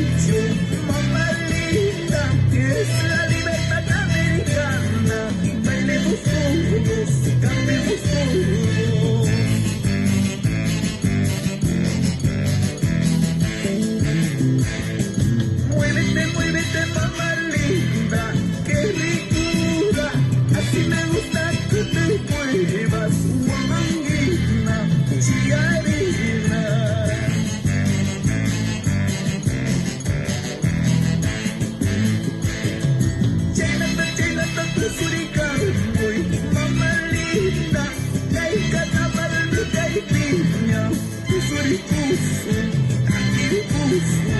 mucho, mamá linda, es la libertad americana. Bailemos todos, cantemos todos. Muévete, muévete, mamá linda, qué ricura, así me gusta que te muevas, guamanguina, chiarina. Chaynata, kusurikangoy, mamá linda, kaikana malmi kaipiña, kusurikusu, kakikusu.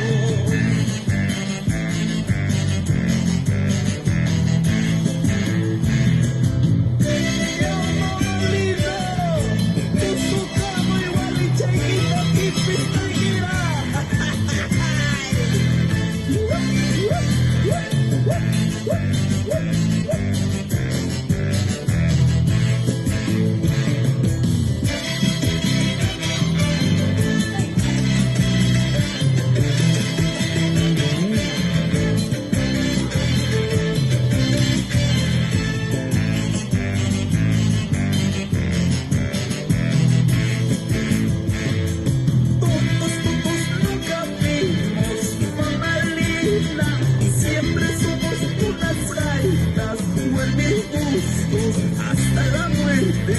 Hasta la muerte.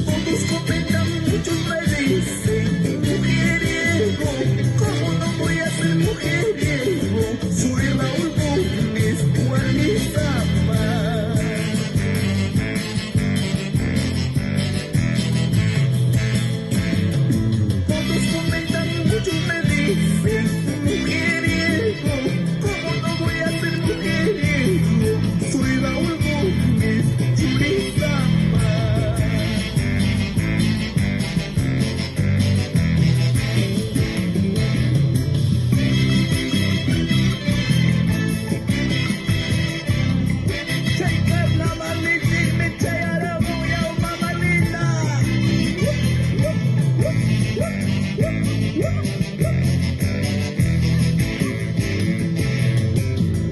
Todos comentan, muchos me dicen, mujeriego, ¿cómo no voy a ser mujeriego? Soy Raúl Gómez, Guanizapa. Todos comentan, muchos me dicen, mujeriego, ¿cómo no voy a ser mujeriego? Soy Raúl Gómez, Churizapa. Chay carnaval, me chay arabuya, mamá linda.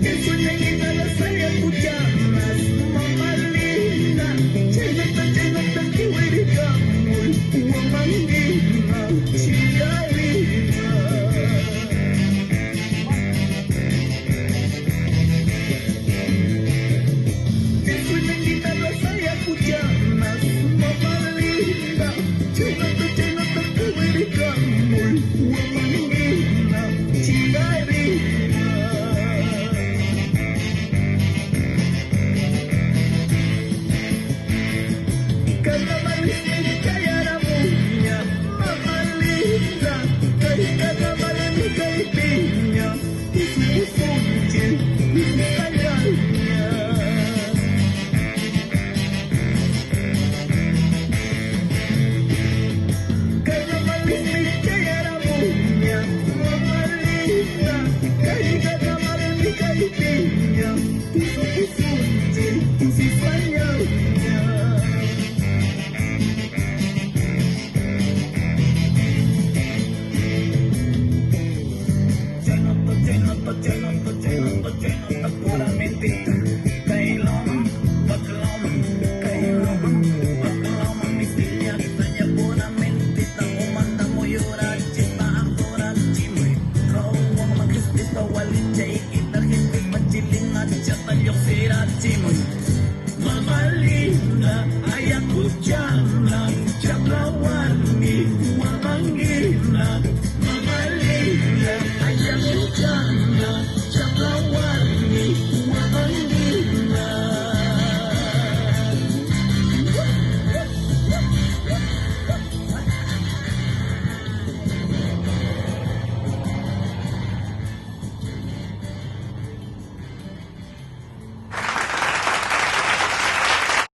Que sueñen y no las hay escuchadas, mamá linda. Chaynata, kiwirikamoy, guamanguina, chiarina. Que sueñen y no las hay escuchadas, mamá linda. Chaynata, kiwirikamoy, guamanguina, chiarina. Carnaval